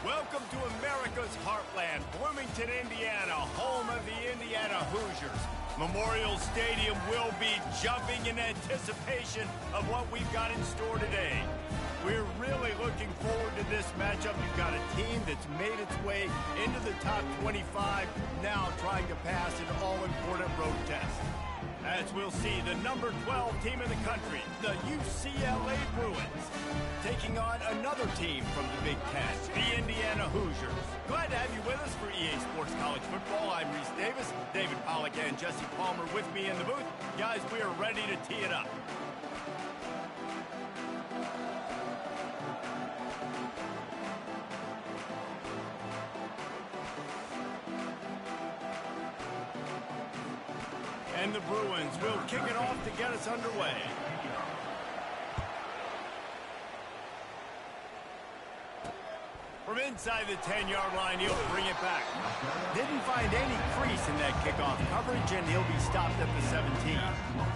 Welcome to America's heartland, Bloomington, Indiana, home of the Indiana Hoosiers. Memorial Stadium will be jumping in anticipation of what we've got in store today. We're really looking forward to this matchup. You've got a team that's made its way into the top 25, now trying to pass an all-important road test. As we'll see, the number 12 team in the country, the UCLA Bruins, taking on another team from the Big Ten, the Indiana Hoosiers. Glad to have you with us for EA Sports College Football. I'm Reese Davis, David Pollack and Jesse Palmer with me in the booth. Guys, we are ready to tee it up. And the Bruins will kick it off to get us underway. From inside the 10-yard line, he'll bring it back. Didn't find any crease in that kickoff coverage, and he'll be stopped at the 17.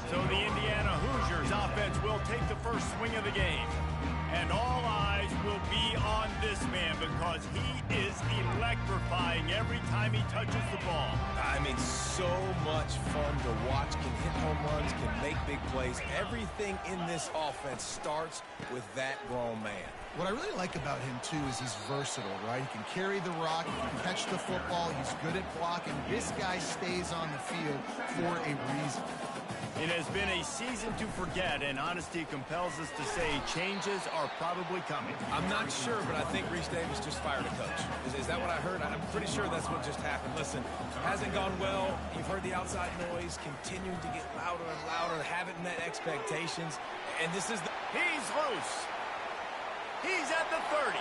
So the Indiana Hoosiers offense will take the first swing of the game. And all eyes will be on this man because he is electrifying every time he touches the ball. I mean, so much fun to watch. Can hit home runs, can make big plays. Everything in this offense starts with that grown man. What I really like about him, too, is he's versatile, right? He can carry the rock, he can catch the football, he's good at blocking. This guy stays on the field for a reason. It has been a season to forget, and honesty compels us to say changes are probably coming. I'm not sure, but I think Reese Davis just fired a coach. Is that what I heard? I'm pretty sure that's what just happened. Listen, hasn't gone well. You've heard the outside noise continuing to get louder and louder, haven't met expectations, and this is the... He's loose. He's at the 30.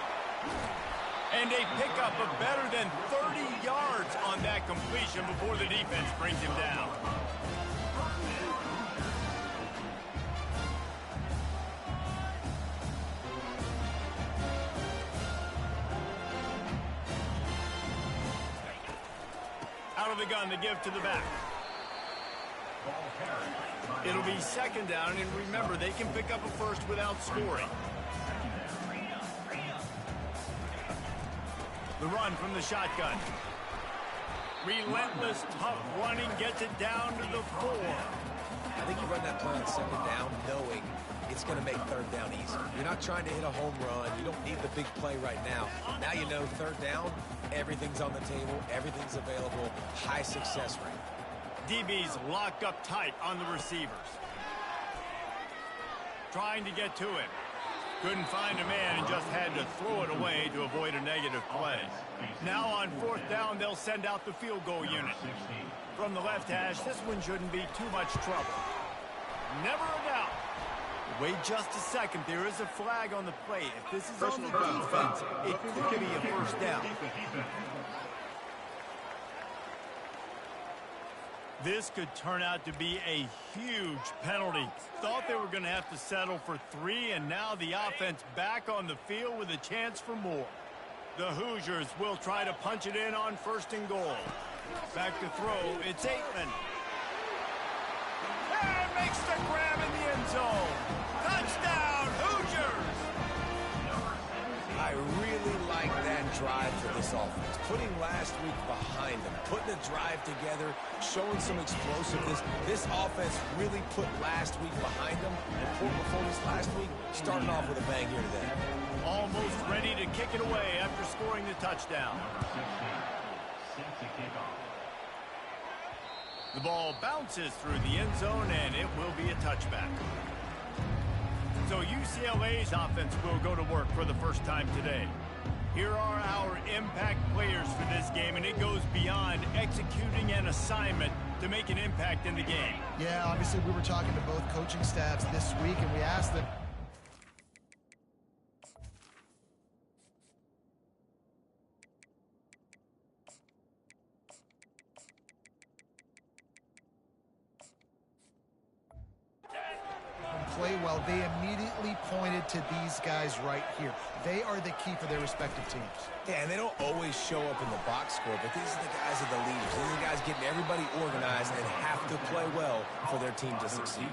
And a pickup of better than 30 yards on that completion before the defense brings him down. Out of the gun to give to the back. It'll be second down, and remember, they can pick up a first without scoring. The run from the shotgun. Relentless, tough running gets it down to the 4. I think you run that play on second down knowing it's going to make third down easy. You're not trying to hit a home run. You don't need the big play right now. Now you know third down, everything's on the table, everything's available, high success rate. DB's locked up tight on the receivers. Trying to get to him. Couldn't find a man and just had to throw it away to avoid a negative play. Now on fourth down, they'll send out the field goal unit. From the left hash, this one shouldn't be too much trouble. Never a doubt. Wait just a second. There is a flag on the play. If this is on the defense, it could be a first down. This could turn out to be a huge penalty. Thought they were going to have to settle for 3, and now the offense back on the field with a chance for more. The Hoosiers will try to punch it in on first and goal. Back to throw, it's Aitman. And makes the grab in the end zone. Touchdown, Hoosiers! I really like that drive for this offense. Putting last week behind them, putting a drive together, showing some explosiveness. This offense really put last week behind them. And poor performance last week, starting off with a bang here today. Almost ready to kick it away after scoring the touchdown. The ball bounces through the end zone, and it will be a touchback. So UCLA's offense will go to work for the first time today. Here are our impact players for this game, and it goes beyond executing an assignment to make an impact in the game. Yeah, obviously we were talking to both coaching staffs this week, and we asked them. Play well, they immediately pointed to these guys right here. They are the key for their respective teams. Yeah, and they don't always show up in the box score, but these are the guys that are the leaders. These are the guys getting everybody organized and have to play well for their team to succeed.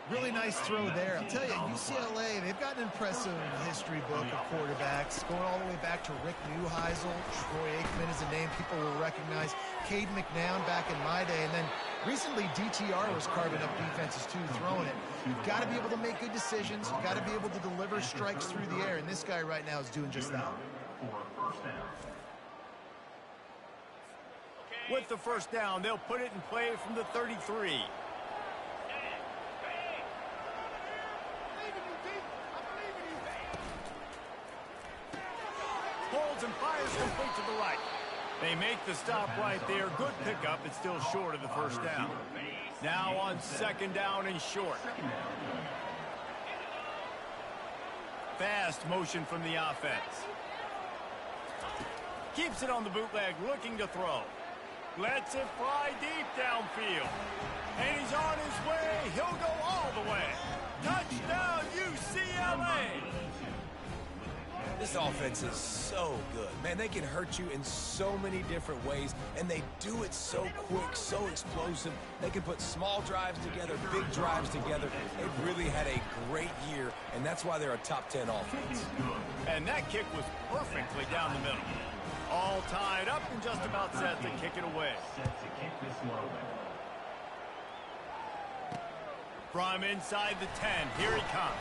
Really nice throw there. I'll tell you, UCLA, they've got an impressive history book of quarterbacks, going all the way back to Rick Neuheisel. Troy Aikman is a name people will recognize. Cade McNown back in my day. And then recently, DTR was carving up defenses too, throwing it. You've got to be able to make good decisions. You've got to be able to deliver strikes through the air. And this guy right now is doing just that. With the first down, they'll put it in play from the 33. Holds and fires complete to the right. They make the stop right there. Good pickup. It's still short of the first down. Now on second down and short. Fast motion from the offense. Keeps it on the bootleg, looking to throw. Lets it fly deep downfield. And he's on his way. He'll go all the way. Touchdown, UCLA! This offense is so good. Man, they can hurt you in so many different ways, and they do it so quick, so explosive. They can put small drives together, big drives together. They've really had a great year, and that's why they're a top 10 offense. And that kick was perfectly down the middle. All tied up and just about set to kick it away. From inside the 10, here he comes.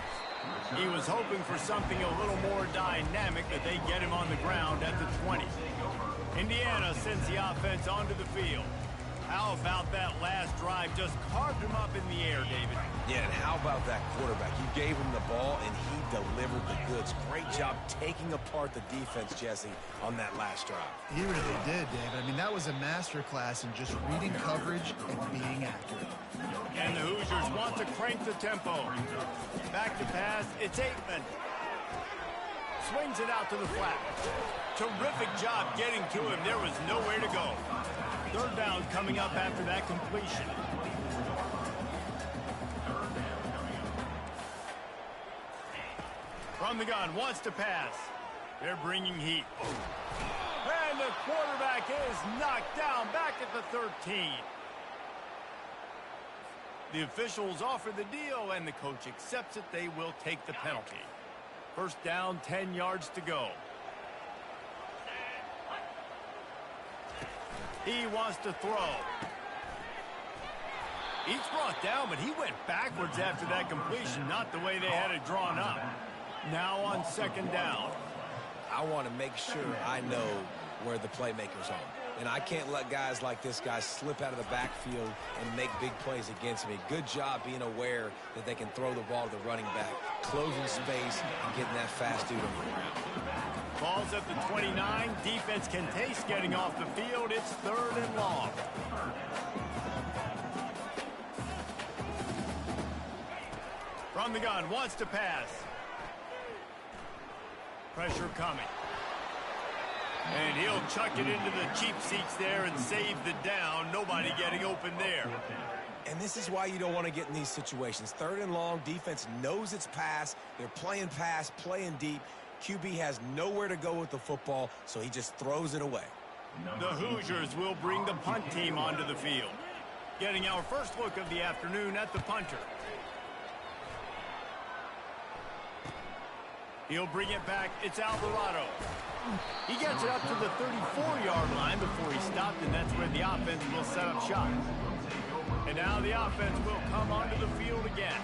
He was hoping for something a little more dynamic, that they get him on the ground at the 20. Indiana sends the offense onto the field. How about that last drive? Just carved him up in the air, David. Yeah, and how about that quarterback? You gave him the ball, and he delivered the goods. Great job taking apart the defense, Jesse, on that last drive. He really did, David. I mean, that was a masterclass in just reading coverage and being accurate. And the Hoosiers want to crank the tempo. Back to pass, it's Aikman. Swings it out to the flat. Terrific job getting to him. There was nowhere to go. Third down coming up after that completion. From the gun, wants to pass. They're bringing heat. And the quarterback is knocked down back at the 13. The officials offer the deal, and the coach accepts it. They will take the penalty. First down, 10 yards to go. He wants to throw. He's brought down, but he went backwards after that completion, not the way they had it drawn up. Now on second down. I want to make sure I know where the playmakers are. And I can't let guys like this guy slip out of the backfield and make big plays against me. Good job being aware that they can throw the ball to the running back, closing space, and getting that fast dude on the ground. Ball's at the 29. Defense can taste getting off the field. It's third and long. From the gun, wants to pass. Pressure coming. And he'll chuck it into the cheap seats there and save the down. Nobody getting open there. And this is why you don't want to get in these situations. Third and long, defense knows it's pass. They're playing pass, playing deep. QB has nowhere to go with the football, so he just throws it away. The Hoosiers will bring the punt team onto the field. Getting our first look of the afternoon at the punter. He'll bring it back. It's Alvarado. He gets it up to the 34-yard line before he stopped, and that's where the offense will set up shop. And now the offense will come onto the field again.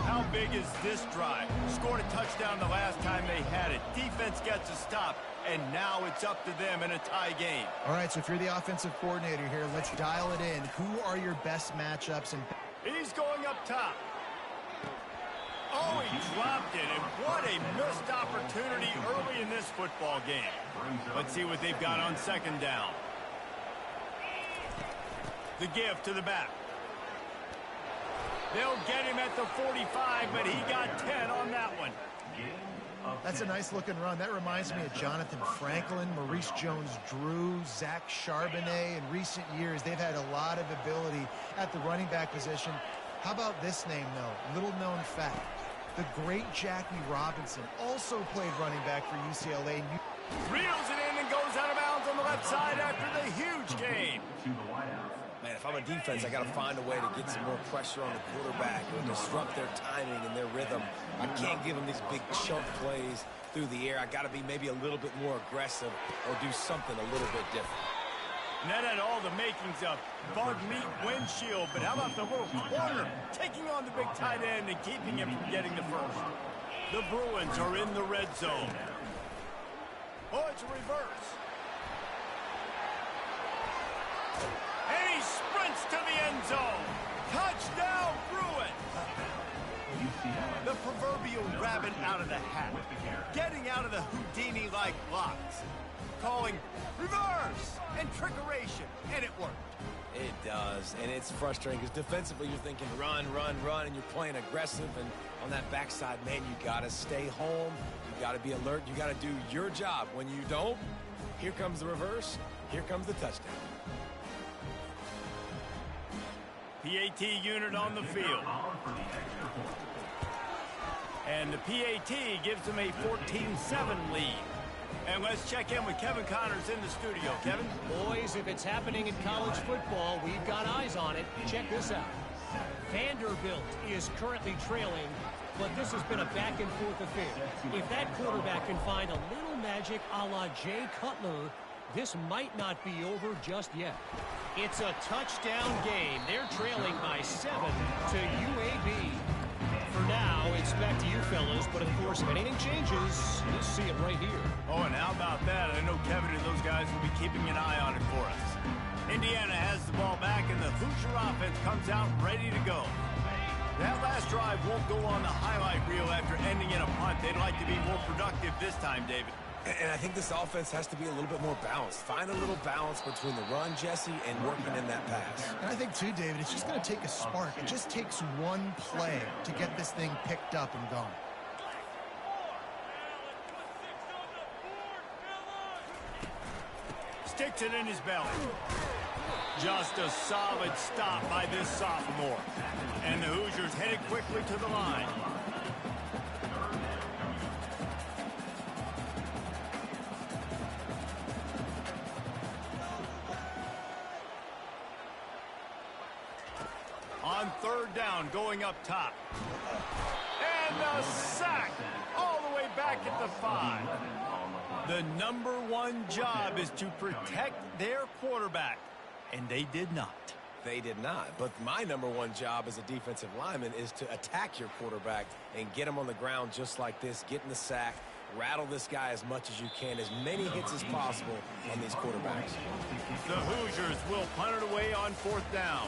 How big is this drive? Scored a touchdown the last time they had it. Defense gets a stop, and now it's up to them in a tie game. All right, so if you're the offensive coordinator here, let's dial it in. Who are your best matchups? And he's going up top. Oh, he dropped it, and what a missed opportunity early in this football game. Let's see what they've got on second down. The give to the back. They'll get him at the 45, but he got 10 on that one. That's a nice-looking run. That reminds me of Jonathan Franklin, Maurice Jones-Drew, Zach Charbonnet. In recent years, they've had a lot of ability at the running back position. How about this name, though? Little-known fact. The great Jackie Robinson also played running back for UCLA. Reels it in and goes out of bounds on the left side after the huge gain. Man, if I'm a defense, I got to find a way to get some more pressure on the quarterback or disrupt their timing and their rhythm. I can't give them these big chunk plays through the air. I got to be maybe a little bit more aggressive or do something a little bit different. And that had all the makings of bug meat windshield, but how about the little corner taking on the big tight end and keeping him from getting the first? The Bruins are in the red zone. Oh, it's a reverse. And he sprints to the end zone. Touchdown, Bruins! The proverbial rabbit out of the hat. Getting out of the Houdini-like blocks. Calling reverse and trickeration, and it worked. It does, and it's frustrating because defensively you're thinking run, run, run, and you're playing aggressive, and on that backside, man, you got to stay home. You got to be alert. You got to do your job. When you don't, here comes the reverse. Here comes the touchdown. PAT unit on the field. And the PAT gives them a 14-7 lead. And let's check in with Kevin Connors in the studio. Kevin? Boys, if it's happening in college football, we've got eyes on it. Check this out. Vanderbilt is currently trailing, but this has been a back-and-forth affair. If that quarterback can find a little magic a la Jay Cutler, this might not be over just yet. It's a touchdown game. They're trailing by 7 to UAB. For now, it's back to you fellas, but of course, if anything changes, you'll see it right here. Oh, and how about that? I know Kevin and those guys will be keeping an eye on it for us. Indiana has the ball back, and the Hoosier offense comes out ready to go. That last drive won't go on the highlight reel after ending in a punt. They'd like to be more productive this time, David. And I think this offense has to be a little bit more balanced. Find a little balance between the run, Jesse, and working in that pass. And I think, too, David, it's just going to take a spark. It just takes one play to get this thing picked up and going. Sticks it in his belly. Just a solid stop by this sophomore. And the Hoosiers headed quickly to the line. On third down, going up top. And the sack all the way back at the 5. The #1 job is to protect their quarterback, and they did not. They did not. But my #1 job as a defensive lineman is to attack your quarterback and get him on the ground just like this, get in the sack, rattle this guy as much as you can, as many hits as possible on these quarterbacks. The Hoosiers will punt it away on 4th down.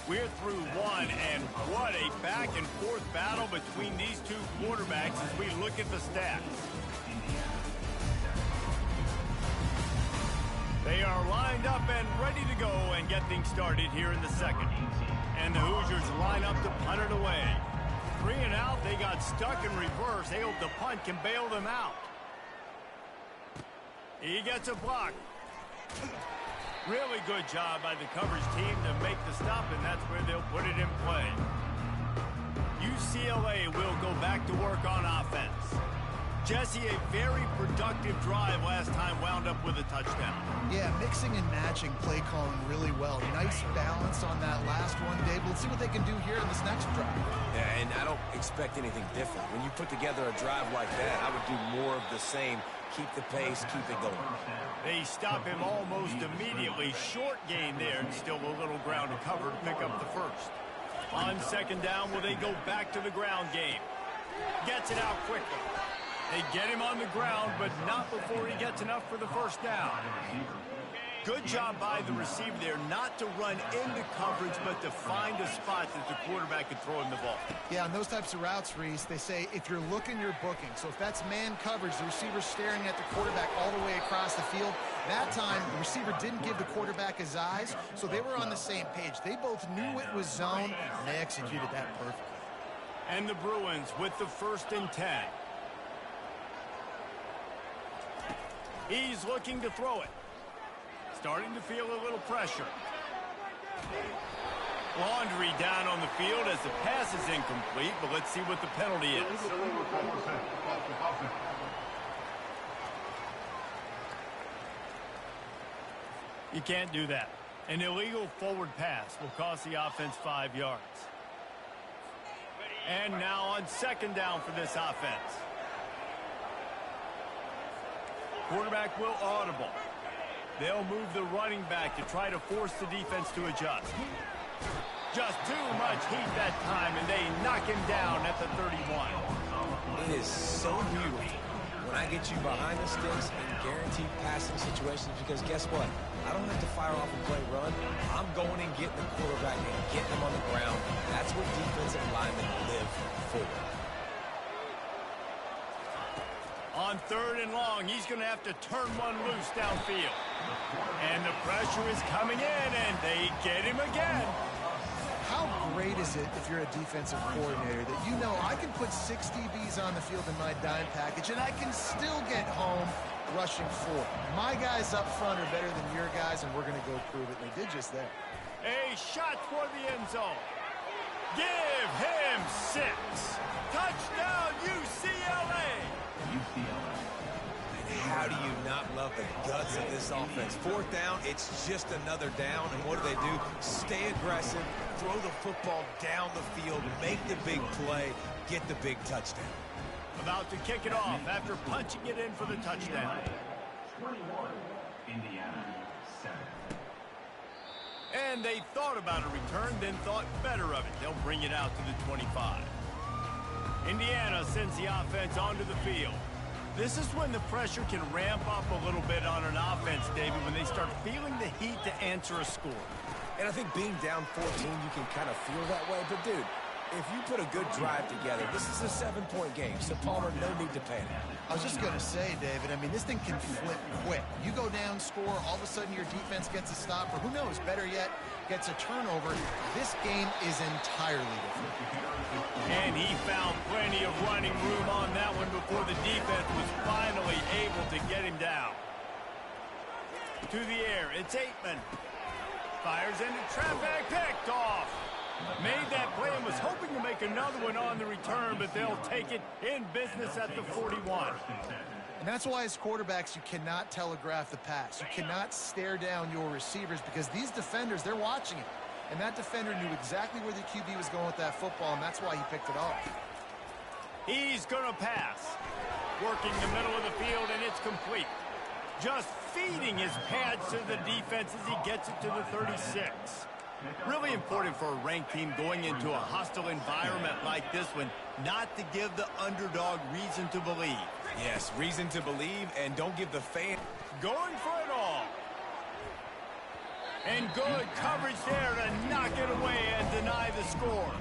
We're through one, and what a back-and-forth battle between these two quarterbacks as we look at the stats. They are lined up and ready to go and get things started here in the second. And the Hoosiers line up to punt it away. 3 and out, they got stuck in reverse. They hope the punt can bail them out. He gets a block. Really good job by the coverage team to make the stop, and that's where they'll put it in play. UCLA will go back to work on offense. Jesse, a very productive drive last time wound up with a touchdown. Yeah, mixing and matching play calling really well. Nice balance on that last one, Dave. Let's see what they can do here in this next drive. Yeah, and I don't expect anything different. When you put together a drive like that, I would do more of the same. Keep the pace, keep it going. They stop him almost immediately. Short gain there, and still a little ground to cover to pick up the first. On 2nd down, will they go back to the ground game? Gets it out quickly. They get him on the ground, but not before he gets enough for the first down. Good job by the receiver there not to run into coverage, but to find a spot that the quarterback could throw him the ball. Yeah, on those types of routes, Reese, they say if you're looking, you're booking. So if that's man coverage, the receiver's staring at the quarterback all the way across the field. That time, the receiver didn't give the quarterback his eyes, so they were on the same page. They both knew it was zone, and they executed that perfectly. And the Bruins with the 1st and 10. He's looking to throw it. Starting to feel a little pressure. Laundry down on the field as the pass is incomplete, but let's see what the penalty is. You can't do that. An illegal forward pass will cost the offense 5 yards. And now on second down for this offense. Quarterback will audible. They'll move the running back to try to force the defense to adjust. Just too much heat that time, and they knock him down at the 31. It is so beautiful when I get you behind the sticks in guaranteed passing situations, because guess what? I don't have to fire off and play run. I'm going and getting the quarterback and getting him on the ground. That's what defensive linemen live for. On third and long, he's going to have to turn one loose downfield. And the pressure is coming in, and they get him again. How great is it if you're a defensive coordinator that you know I can put 6 DBs on the field in my dime package and I can still get home rushing 4. My guys up front are better than your guys, and we're going to go prove it. And they did just that. A shot toward the end zone. Give him 6. Touchdown, UCLA. How do you not love the guts of this offense? Fourth down, it's just another down, and what do? Stay aggressive, throw the football down the field, make the big play, get the big touchdown. About to kick it off after punching it in for the touchdown. 21, Indiana, 7. And they thought about a return, then thought better of it. They'll bring it out to the 25. Indiana sends the offense onto the field. This is when the pressure can ramp up a little bit on an offense, David, when they start feeling the heat to answer a score. And I think being down 14, you can kind of feel that way. But, dude, if you put a good drive together, this is a 7-point game. So, Palmer, no need to panic. I was just going to say, David, I mean, this thing can flip quick. You go down, score, all of a sudden your defense gets a stop, or who knows, better yet, gets a turnover. This game is entirely different. And he found plenty of running room on that one before the defense was finally able to get him down. To the air, it's Aitman. Fires into traffic, picked off. Made that play and was hoping to make another one on the return, but they'll take it in business at the 41. And that's why as quarterbacks, you cannot telegraph the pass. You cannot stare down your receivers because these defenders, they're watching it. And that defender knew exactly where the QB was going with that football, and that's why he picked it off. He's going to pass. Working the middle of the field, and it's complete. Just feeding his pads to the defense as he gets it to the 36. Really important for a ranked team going into a hostile environment like this one, not to give the underdog reason to believe. Yes, reason to believe, and don't give the fan... Going for it all. And good coverage there to knock it away and deny the score.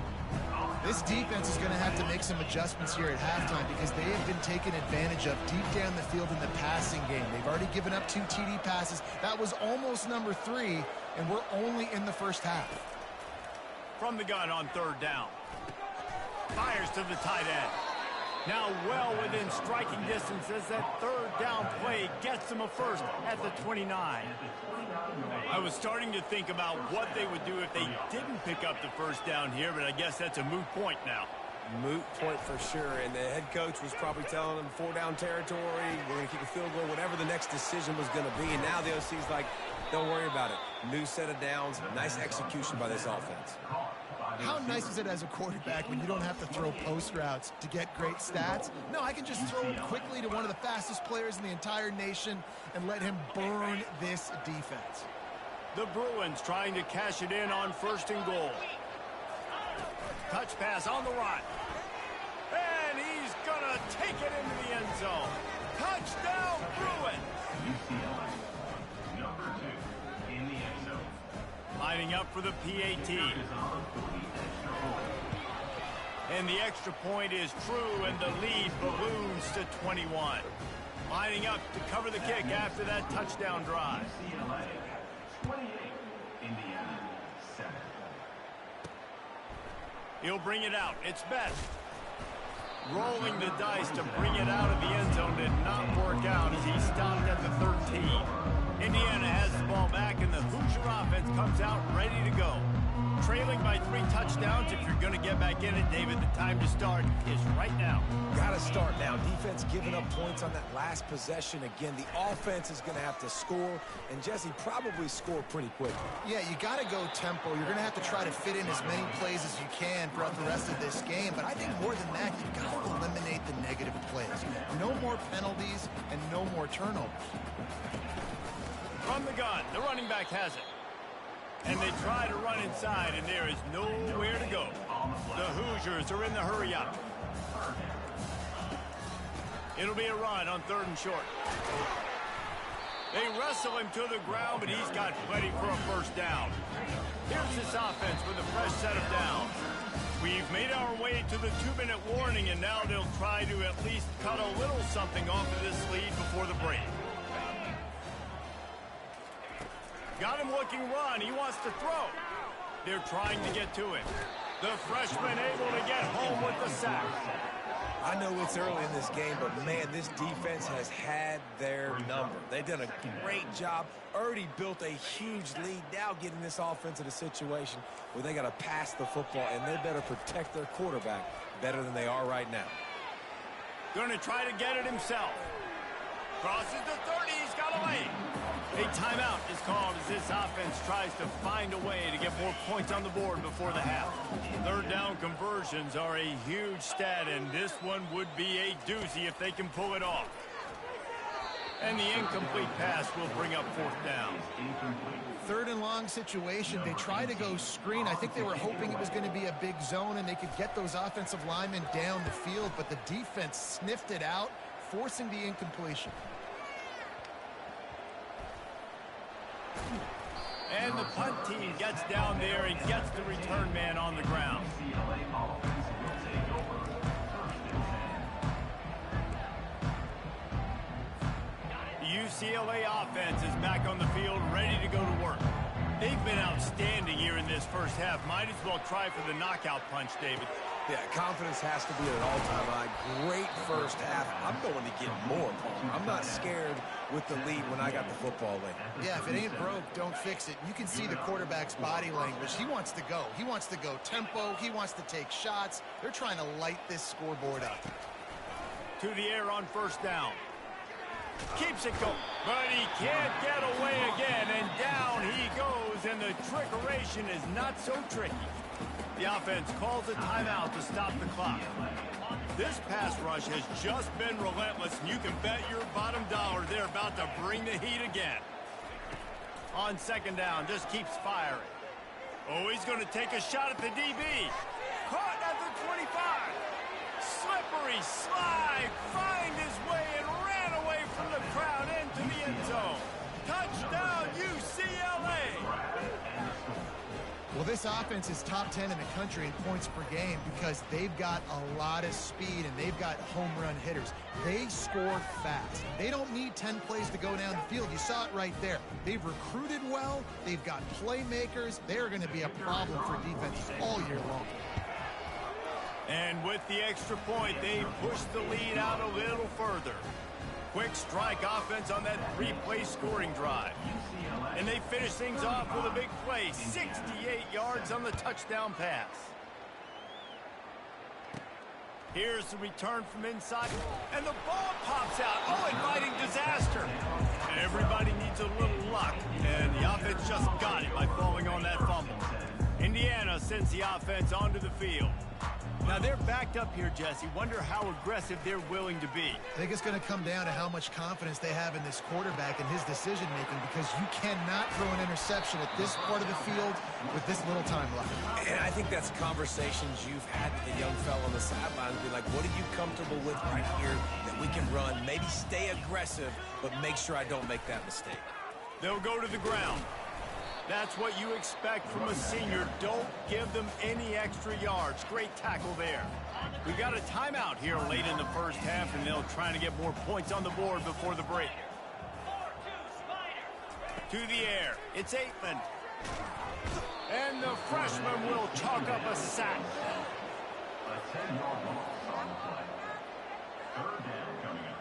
This defense is going to have to make some adjustments here at halftime because they have been taken advantage of deep down the field in the passing game. They've already given up 2 TD passes. That was almost number 3, and we're only in the first half. From the gun on third down. Fires to the tight end. Now well within striking distance as that third down play gets them a first at the 29. I was starting to think about what they would do if they didn't pick up the first down here, but I guess that's a moot point now. Moot point for sure, and the head coach was probably telling them 4-down territory, we're going to kick a field goal, whatever the next decision was going to be, and now the OC's like, don't worry about it. New set of downs, nice execution by this offense. How nice is it as a quarterback when you don't have to throw post routes to get great stats? No, I can just throw it quickly to one of the fastest players in the entire nation and let him burn this defense. The Bruins trying to cash it in on first and goal. Touch pass on the run. And he's going to take it into the end zone. Touchdown, Bruins! UCLA, number 2, in the end zone. Lining up for the PAT. And the extra point is true, and the lead balloons to 21. Lining up to cover the kick after that touchdown drive. UCLA, 28, Indiana, 7. He'll bring it out. It's Best. Rolling the dice to bring it out of the end zone did not work out as he stopped at the 13. Indiana has the ball back, and the Hoosier offense comes out ready to go. Trailing by 3 touchdowns. If you're going to get back in it, David, the time to start is right now. Got to start now. Defense giving up points on that last possession. Again, the offense is going to have to score, and Jesse probably score pretty quickly. Yeah, you got to go tempo. You're going to have to try to fit in as many plays as you can throughout the rest of this game. But I think more than that, you've got to eliminate the negative plays. No more penalties and no more turnovers. From the gun, the running back has it. And they try to run inside, and there is nowhere to go. The Hoosiers are in the hurry-up. It'll be a run on 3rd and short. They wrestle him to the ground, but he's got plenty for a first down. Here's this offense with a fresh set of downs. We've made our way to the 2-minute warning, and now they'll try to at least cut a little something off of this lead before the break. Got him looking run. He wants to throw. They're trying to get to it. The freshman able to get home with the sack. I know it's early in this game, but, man, this defense has had their number. They've done a great job. Already built a huge lead. Now getting this offense in a situation where they got to pass the football, and they better protect their quarterback better than they are right now. Going to try to get it himself. Crosses the 30. He's got away. A timeout is called as this offense tries to find a way to get more points on the board before the half. 3rd down conversions are a huge stat, and this one would be a doozy if they can pull it off. And the incomplete pass will bring up 4th down. 3rd and long situation. They try to go screen. I think they were hoping it was going to be a big zone and they could get those offensive linemen down the field, but the defense sniffed it out, forcing the incompletion. And the punt team gets down there and gets the return man on the ground. The UCLA offense is back on the field, ready to go to work. They've been outstanding here in this first half. Might as well try for the knockout punch, David. Yeah, confidence has to be at an all-time high. Great first half. I'm going to get more. I'm not scared with the lead when I got the football late. Yeah, if it ain't broke, don't fix it. You can see the quarterback's body language. He wants to go. He wants to go tempo. He wants to take shots. They're trying to light this scoreboard up. To the air on 1st down. Keeps it going, but he can't get away again, and down he goes, and the trickeration is not so tricky. The offense calls a timeout to stop the clock. This pass rush has just been relentless, and you can bet your bottom dollar they're about to bring the heat again. On 2nd down, just keeps firing. Oh, he's going to take a shot at the DB. Caught at the 25. Slippery slide, find his way and ran away from the crowd into the end zone. Touchdown, UCLA! Well, this offense is top 10 in the country in points per game because they've got a lot of speed and they've got home run hitters. They score fast. They don't need 10 plays to go down the field. You saw it right there. They've recruited well. They've got playmakers. They're going to be a problem for defenses all year long. And with the extra point, they push the lead out a little further. Quick strike offense on that 3-play scoring drive. And they finish things off with a big play, 68 yards on the touchdown pass. Here's the return from inside, and the ball pops out. Oh, inviting disaster. And everybody needs a little luck, and the offense just got it by falling on that fumble. Indiana sends the offense onto the field. Now they're backed up here, Jesse. Wonder how aggressive they're willing to be. I think it's going to come down to how much confidence they have in this quarterback and his decision-making, because you cannot throw an interception at this part of the field with this little time left. And I think that's conversations you've had with the young fellow on the sideline. Be like, what are you comfortable with right here that we can run? Maybe stay aggressive, but make sure I don't make that mistake. They'll go to the ground. That's what you expect from a senior. Don't give them any extra yards. Great tackle there. We got a timeout here late in the first half, and they'll try to get more points on the board before the break. To the air. It's Aitman. And the freshman will chalk up a sack. A 10-yard loss on the play. 3rd down coming up.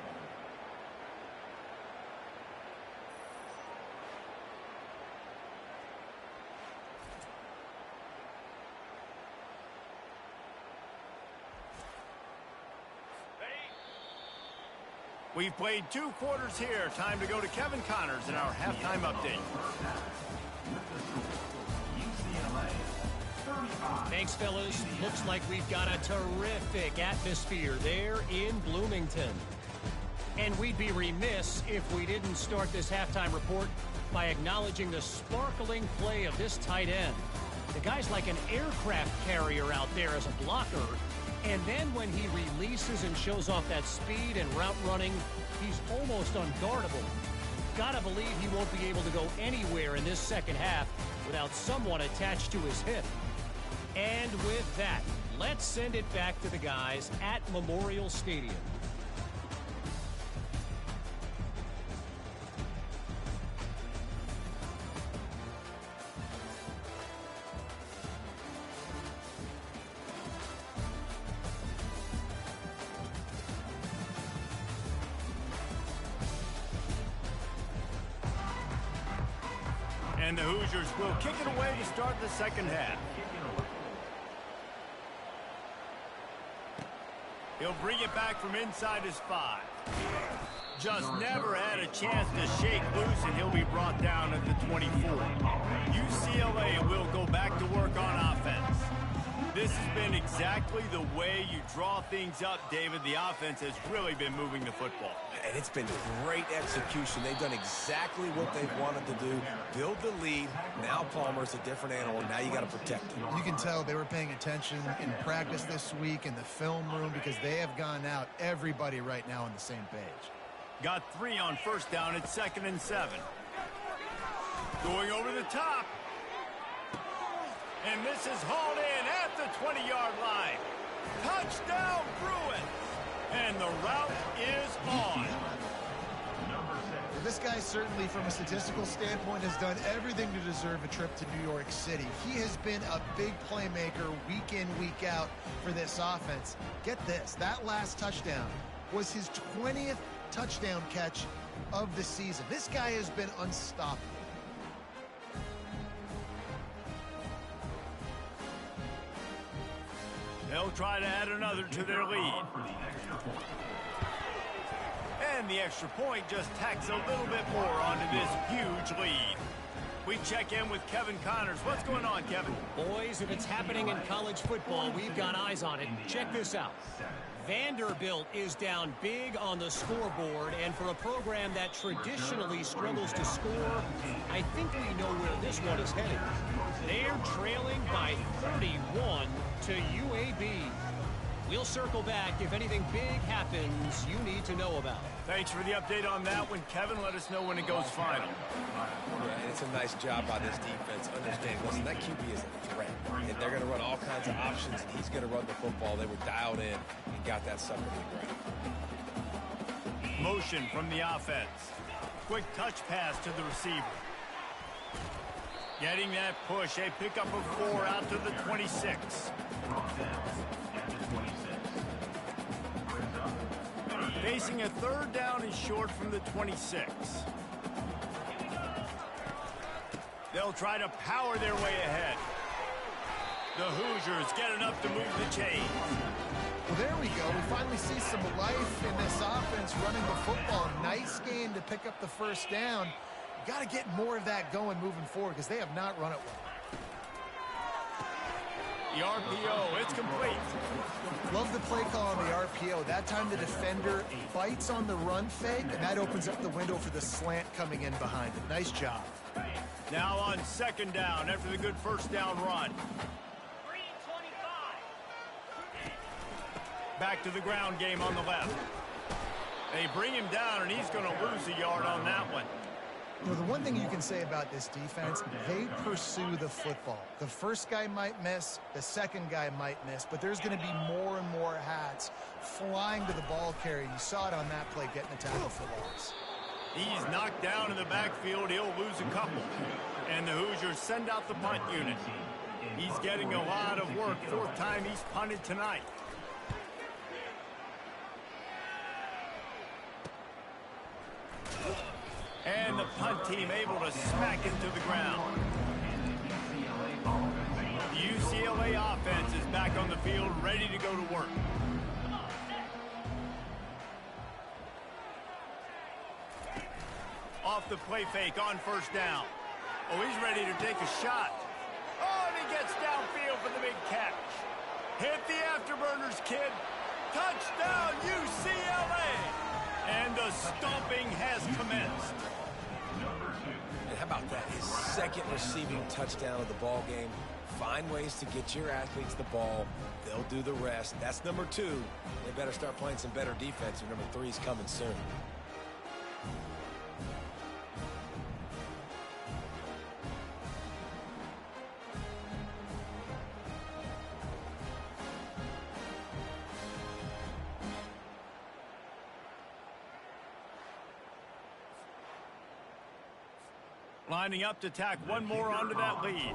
We've played 2 quarters here. Time to go to Kevin Connors in our halftime update. Thanks, fellas. Looks like we've got a terrific atmosphere there in Bloomington. And we'd be remiss if we didn't start this halftime report by acknowledging the sparkling play of this tight end. The guy's like an aircraft carrier out there as a blocker. And then when he releases and shows off that speed and route running, he's almost unguardable. Gotta believe he won't be able to go anywhere in this second half without someone attached to his hip. And with that, let's send it back to the guys at Memorial Stadium. And the Hoosiers will kick it away to start the second half. He'll bring it back from inside his 5. Just never had a chance to shake loose, and he'll be brought down at the 24. UCLA will go back to work on offense. This has been exactly the way you draw things up, David. The offense has really been moving the football. And it's been great execution. They've done exactly what they've wanted to do. Build the lead. Now Palmer's a different animal. Now you got to protect him. You can tell they were paying attention in practice this week in the film room because they have gone out everybody right now on the same page. Got 3 on first down. It's 2nd and 7. Going over the top. And this is hauled in at the 20-yard line. Touchdown, Bruin. And the route is on. Well, this guy certainly, from a statistical standpoint, has done everything to deserve a trip to New York City. He has been a big playmaker week in, week out for this offense. Get this, that last touchdown was his 20th touchdown catch of the season. This guy has been unstoppable. They'll try to add another to their lead. And the extra point just tacks a little bit more onto this huge lead. We check in with Kevin Connors. What's going on, Kevin? Boys, if it's happening in college football, we've got eyes on it. Check this out. Vanderbilt is down big on the scoreboard, and for a program that traditionally struggles to score, I think we know where this one is headed. They're trailing by 31 to UAB. We'll circle back if anything big happens you need to know about. Thanks for the update on that one, Kevin. Let us know when it goes final. Yeah, and it's a nice job by this defense. Understand, listen, that QB is a threat. And they're going to run all kinds of options, and he's going to run the football. They were dialed in and got that sucker to the ground. Motion from the offense. Quick touch pass to the receiver. Getting that push, a pickup of 4 out to the 26. Facing a 3rd down and short from the 26. They'll try to power their way ahead. The Hoosiers get enough to move the chains. Well, there we go. We finally see some life in this offense running the football. Nice game to pick up the first down. You got to get more of that going moving forward because they have not run it well. The RPO, it's complete. Love the play call on the RPO. That time the defender bites on the run fake, and that opens up the window for the slant coming in behind it. Nice job. Now on 2nd down after the good first down run. Back to the ground game on the left. They bring him down, and he's going to lose a yard on that one. You know, the one thing you can say about this defense, they pursue the football. The first guy might miss, the second guy might miss, but there's going to be more and more hats flying to the ball carrier. You saw it on that play, getting the tackle for loss. He's knocked down in the backfield. He'll lose a couple. And the Hoosiers send out the punt unit. He's getting a lot of work. 4th time he's punted tonight. And the punt team able to smack him to the ground. The UCLA offense is back on the field, ready to go to work. Off the play fake on first down. Oh, he's ready to take a shot. Oh, and he gets downfield for the big catch. Hit the afterburners, kid. Touchdown, UCLA. And the stomping has commenced. And how about that? His second receiving touchdown of the ball game. Find ways to get your athletes the ball. They'll do the rest. That's number 2. They better start playing some better defense, or number 3 is coming soon. Lining up to tack one more onto that lead.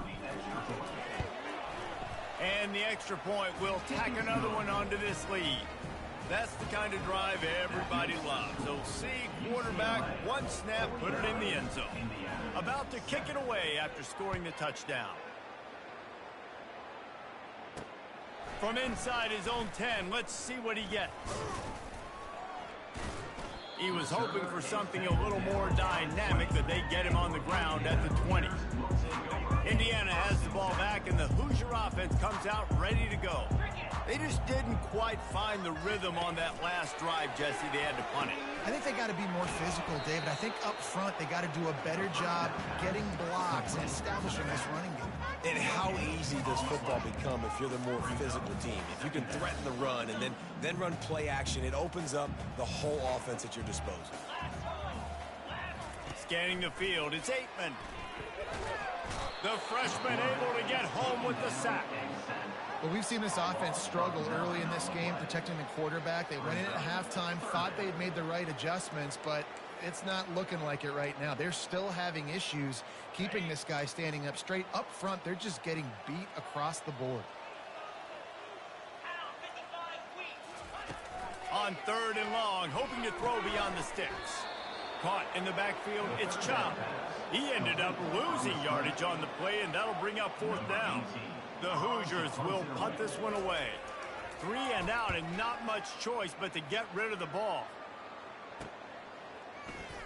And the extra point will tack another one onto this lead. That's the kind of drive everybody loves. So see quarterback, one snap, put it in the end zone. About to kick it away after scoring the touchdown. From inside his own 10, let's see what he gets. He was hoping for something a little more dynamic, that they get him on the ground at the 20. Indiana has the ball back, and the Hoosier offense comes out ready to go. They just didn't quite find the rhythm on that last drive, Jesse. They had to punt it. I think they got to be more physical, David. I think up front they got to do a better job getting blocks and establishing this running game. And how easy does football become if you're the more physical team? If you can threaten the run and then run play action, it opens up the whole offense at your disposal. Scanning the field, it's Aitman. The freshman able to get home with the sack. Well, we've seen this offense struggle early in this game protecting the quarterback. They went in at halftime, thought they had made the right adjustments, but it's not looking like it right now. They're still having issues keeping this guy standing up straight. Up front, they're just getting beat across the board. On 3rd and long, hoping to throw beyond the sticks. Caught in the backfield, it's Chop. He ended up losing yardage on the play, and that'll bring up 4th down. The Hoosiers will punt this one away. 3 and out, and not much choice but to get rid of the ball.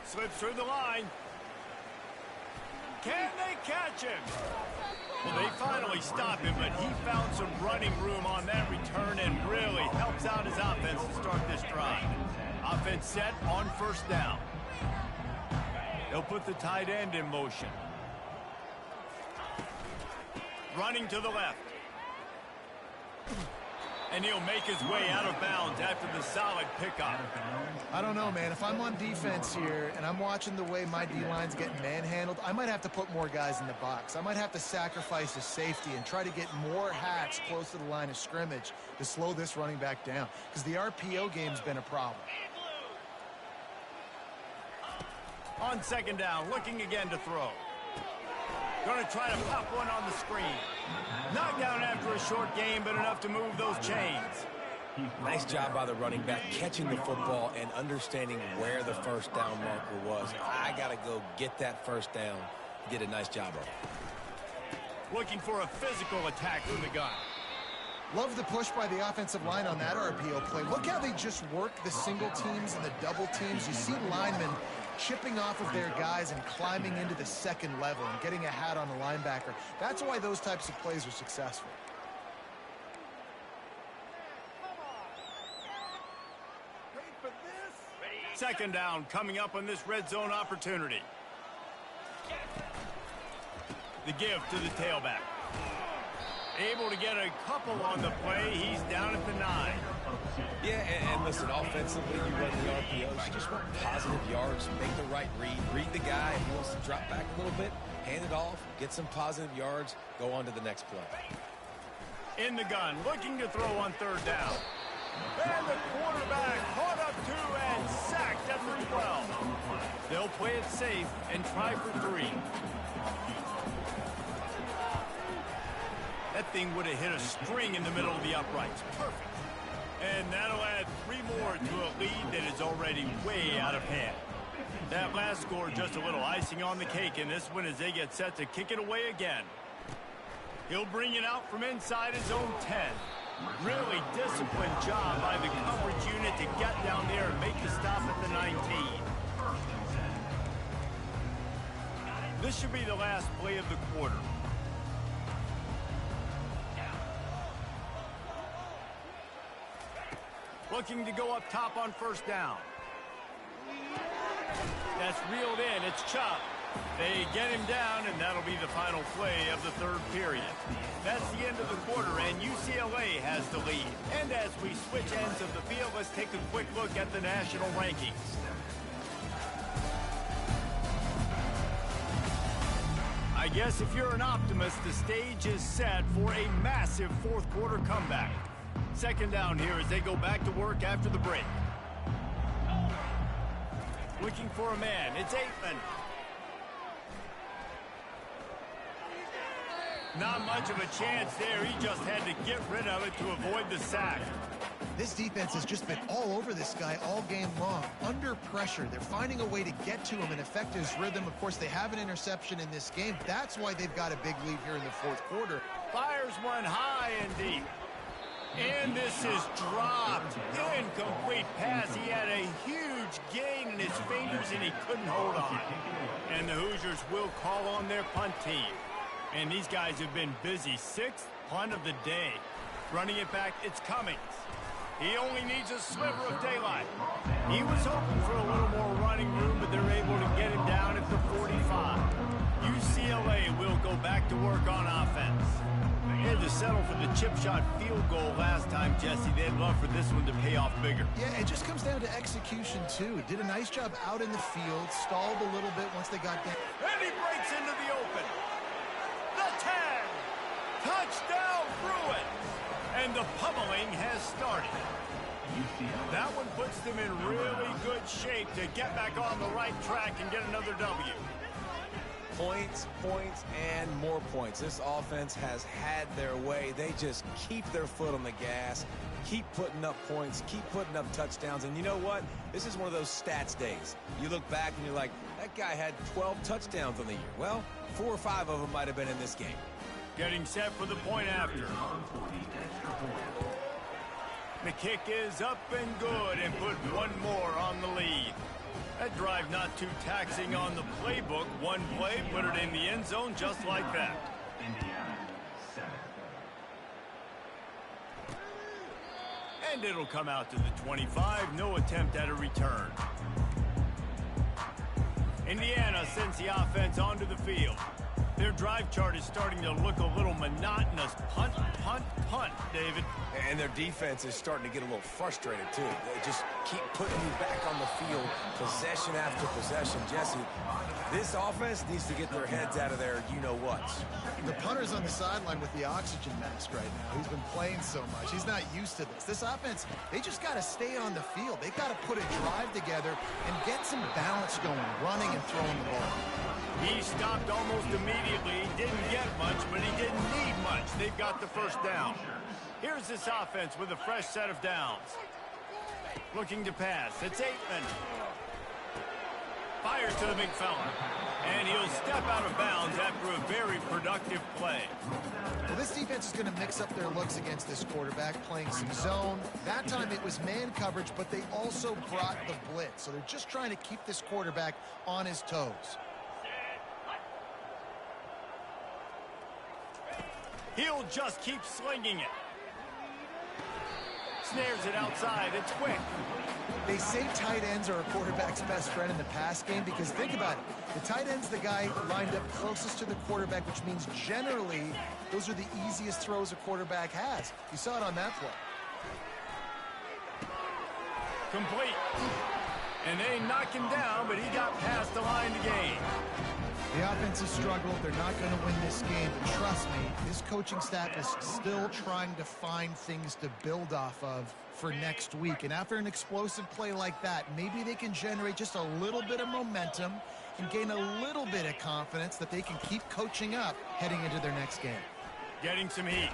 Slips through the line. Can they catch him? Well, they finally stop him, but he found some running room on that return and really helps out his offense to start this drive. Offense set on 1st down. They'll put the tight end in motion. Running to the left. And he'll make his way out of bounds after the solid pickup. I don't know, man. If I'm on defense here and I'm watching the way my D-line's getting manhandled, I might have to put more guys in the box. I might have to sacrifice his safety and try to get more hacks close to the line of scrimmage to slow this running back down, because the RPO game's been a problem. On 2nd down, looking again to throw. Going to try to pop one on the screen. Knocked down after a short game, but enough to move those chains. Nice job by the running back, catching the football and understanding where the 1st down marker was. I got to go get that 1st down. Did a nice job of it. Looking for a physical attack from the gun. Love the push by the offensive line on that RPO play. Look how they just work the single teams and the double teams. You see linemen chipping off of their guys and climbing into the 2nd level and getting a hat on the linebacker. That's why those types of plays are successful. Second down coming up on this red zone opportunity. The give to the tailback. Able to get a couple on the play. He's down at the 9. Yeah, and listen, offensively, you run the RPOs. You just want positive yards, make the right read the guy. If he wants to drop back a little bit, hand it off, get some positive yards, go on to the next play. In the gun, looking to throw on 3rd down. And the quarterback caught up 2 and sacked at the 12. They'll play it safe and try for 3. That thing would have hit a string in the middle of the uprights. Perfect. And that'll add 3 more to a lead that is already way out of hand. That last score just a little icing on the cake in this one as they get set to kick it away again. He'll bring it out from inside his own 10. Really disciplined job by the coverage unit to get down there and make the stop at the 19. This should be the last play of the quarter. Looking to go up top on first down. That's reeled in. It's Chubb. They get him down, and that'll be the final play of the third period. That's the end of the quarter, and UCLA has the lead. And as we switch ends of the field, let's take a quick look at the national rankings. I guess if you're an optimist, the stage is set for a massive fourth quarter comeback. Second down here as they go back to work after the break. Looking for a man. It's Aitman. Not much of a chance there. He just had to get rid of it to avoid the sack. This defense has just been all over this guy all game long. Under pressure, they're finding a way to get to him and affect his rhythm. Of course, they have an interception in this game. That's why they've got a big lead here in the fourth quarter. Fires one high and deep. And this is dropped. Incomplete pass. He had a huge gain in his fingers, and he couldn't hold on. And the Hoosiers will call on their punt team. And these guys have been busy. Sixth punt of the day. Running it back, it's Cummings. He only needs a sliver of daylight. He was hoping for a little more running room, but they're able to get him down at the 45. UCLA will go back to work on offense. They had to settle for the chip shot field goal last time, Jesse. They'd love for this one to pay off bigger. Yeah, it just comes down to execution, too. Did a nice job out in the field, stalled a little bit once they got down. And he breaks into the open. The tag! Touchdown, Bruins! And the pummeling has started. That one puts them in really good shape to get back on the right track and get another W. Points, points, and more points. This offense has had their way. They just keep their foot on the gas, keep putting up points, keep putting up touchdowns. And you know what? This is one of those stats days. You look back and you're like, that guy had 12 touchdowns on the year. Well, 4 or 5 of them might have been in this game. Getting set for the point after. The kick is up and good and put one more on the lead. That drive not too taxing on the playbook. One play, put it in the end zone just like that. Indiana, 7. And it'll come out to the 25. No attempt at a return. Indiana sends the offense onto the field. Their drive chart is starting to look a little monotonous. Punt, punt, punt, David. And their defense is starting to get a little frustrated, too. They just keep putting you back on the field, possession after possession. Jesse, this offense needs to get their heads out of their you-know-whats. The punter's on the sideline with the oxygen mask right now. He's been playing so much. He's not used to this. This offense, they just got to stay on the field. They got to put a drive together and get some balance going, running and throwing the ball. He stopped almost immediately. Didn't get much, but he didn't need much. They've got the first down. Here's this offense with a fresh set of downs. Looking to pass. It's Aitman. Fires to the big fella. And he'll step out of bounds after a very productive play. Well, this defense is going to mix up their looks against this quarterback, playing some zone. That time it was man coverage, but they also brought the blitz. So they're just trying to keep this quarterback on his toes. He'll just keep slinging it. Snares it outside. It's quick. They say tight ends are a quarterback's best friend in the pass game because think about it. The tight end's the guy lined up closest to the quarterback, which means generally those are the easiest throws a quarterback has. You saw it on that play. Complete. And they knock him down, but he got past the line to gain. The offense has struggled. They're not going to win this game. But trust me, this coaching staff is still trying to find things to build off of for next week. And after an explosive play like that, maybe they can generate just a little bit of momentum and gain a little bit of confidence that they can keep coaching up heading into their next game. Getting some heat.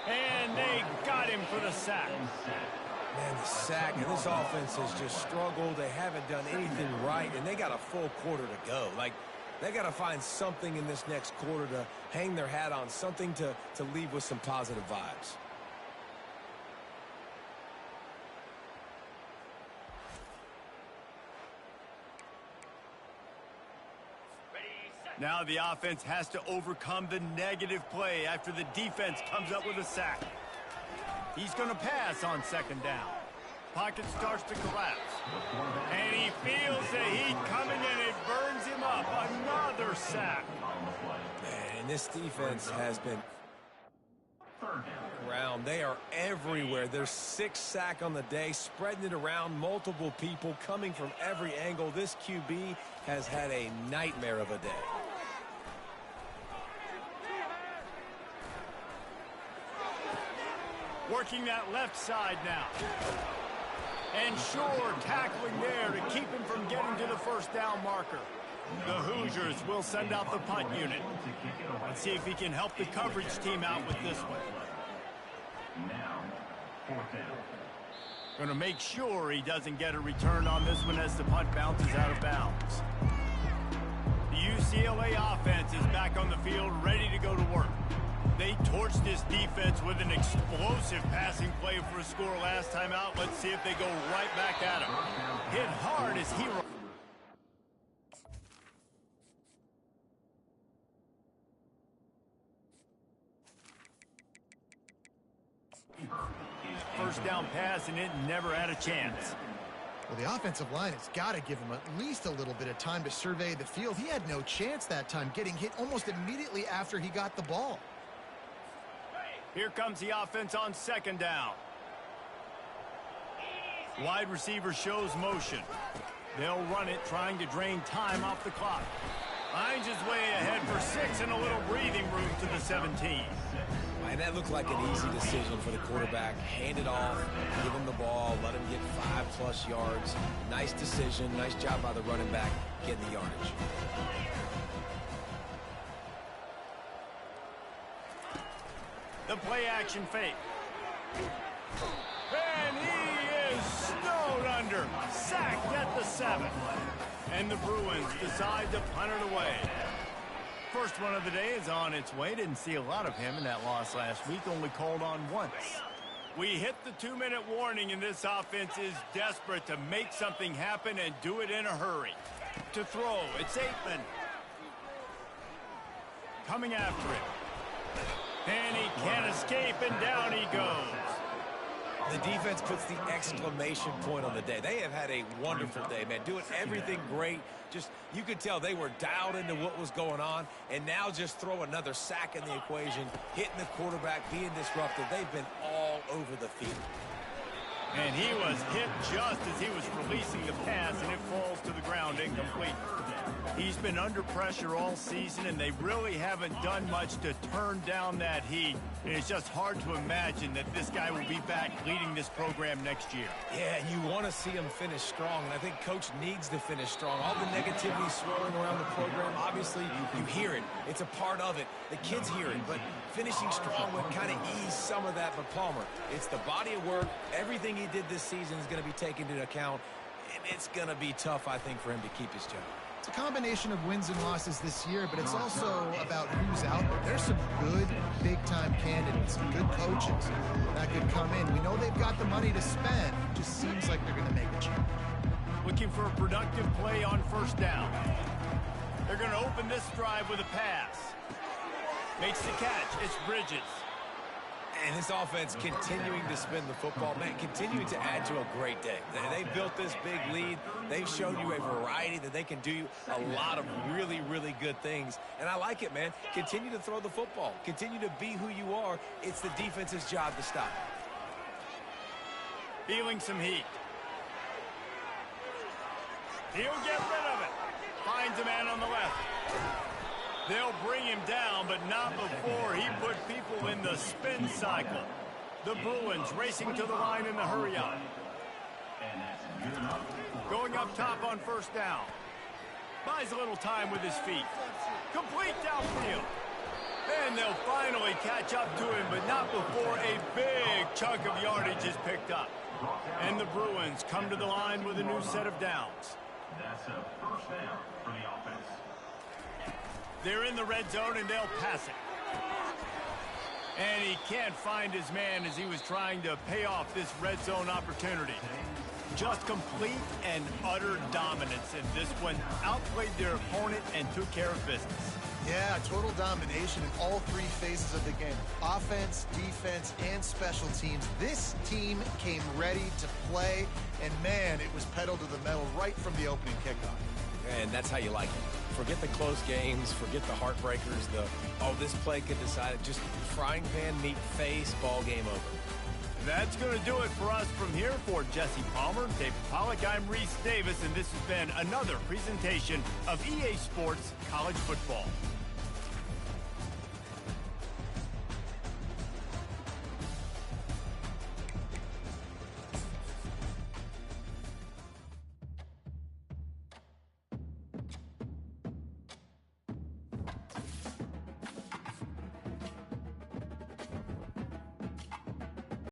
And they got him for the sack. Man, the sack, and this offense has just struggled. They haven't done anything right, and they got a full quarter to go. Like, they got to find something in this next quarter to hang their hat on, something to leave with some positive vibes. Now the offense has to overcome the negative play after the defense comes up with a sack. He's going to pass on second down. Pocket starts to collapse. And he feels the heat coming and it burns him up. Another sack. And this defense has been around. They are everywhere. There's 6 sacks on the day, spreading it around, multiple people coming from every angle. This QB has had a nightmare of a day. Working that left side now. And sure, tackling there to keep him from getting to the first down marker. The Hoosiers will send out the punt unit. Let's see if he can help the coverage team out with this one. Now, 4th down. Going to make sure he doesn't get a return on this one as the punt bounces out of bounds. The UCLA offense is back on the field, ready to go to work. They torched this defense with an explosive passing play for a score last time out. Let's see if they go right back at him. Hit hard as he... First down pass, and it never had a chance. Well, the offensive line has got to give him at least a little bit of time to survey the field. He had no chance that time, getting hit almost immediately after he got the ball. Here comes the offense on second down. Wide receiver shows motion. They'll run it, trying to drain time off the clock. Finds his way ahead for 6 and a little breathing room to the 17. And that looked like an easy decision for the quarterback. Hand it off, give him the ball, let him get 5+ yards. Nice decision, nice job by the running back getting the yardage. The play action fake. And he is snowed under. Sacked at the 7. And the Bruins decide to punt it away. First one of the day is on its way. Didn't see a lot of him in that loss last week. Only called on once. We hit the 2-minute warning, and this offense is desperate to make something happen and do it in a hurry. To throw, it's Aikman. Coming after it. And he can't escape, and down he goes. The defense puts the exclamation point on the day. They have had a wonderful day, man. Doing everything great. Just, you could tell they were dialed into what was going on. And now just throw another sack in the equation, hitting the quarterback, being disruptive. They've been all over the field. And he was hit just as he was releasing the pass, and it falls to the ground incomplete. He's been under pressure all season, and they really haven't done much to turn down that heat. And it's just hard to imagine that this guy will be back leading this program next year. Yeah, you want to see him finish strong, and I think Coach needs to finish strong. All the negativity swirling around the program, obviously, you hear it. It's a part of it. The kids hear it, but finishing strong would kind of ease some of that. But Palmer, it's the body of work. Everything he did this season is going to be taken into account, and it's going to be tough, I think, for him to keep his job. It's a combination of wins and losses this year, but it's also about who's out there. There's some good big-time candidates, some good coaches that could come in. We know they've got the money to spend. It just seems like they're going to make a change. Looking for a productive play on first down. They're going to open this drive with a pass. Makes the catch. It's Bridges. And this offense continuing to spin the football, man, continuing to add to a great day. They built this big lead. They've shown you a variety that they can do a lot of really, really good things. And I like it, man. Continue to throw the football. Continue to be who you are. It's the defense's job to stop. Feeling some heat. He'll get rid of it. Finds a man on the left. They'll bring him down, but not before he put people in the spin cycle. The Bruins racing to the line in the hurry-up. Going up top on first down. Buys a little time with his feet. Complete downfield. And they'll finally catch up to him, but not before a big chunk of yardage is picked up. And the Bruins come to the line with a new set of downs. That's a first down for the offense. They're in the red zone, and they'll pass it. And he he can't find his man as he was trying to pay off this red zone opportunity. Just complete and utter dominance in this one. Outplayed their opponent and took care of business. Yeah, total domination in all three phases of the game. Offense, defense, and special teams. This team came ready to play, and man, it was pedal to the metal right from the opening kickoff. And that's how you like it. Forget the close games, forget the heartbreakers, this play could decide it. Just frying pan, meat face, ball game over. That's going to do it for us from here. For Jesse Palmer, David Pollack, I'm Reese Davis, and this has been another presentation of EA Sports College Football.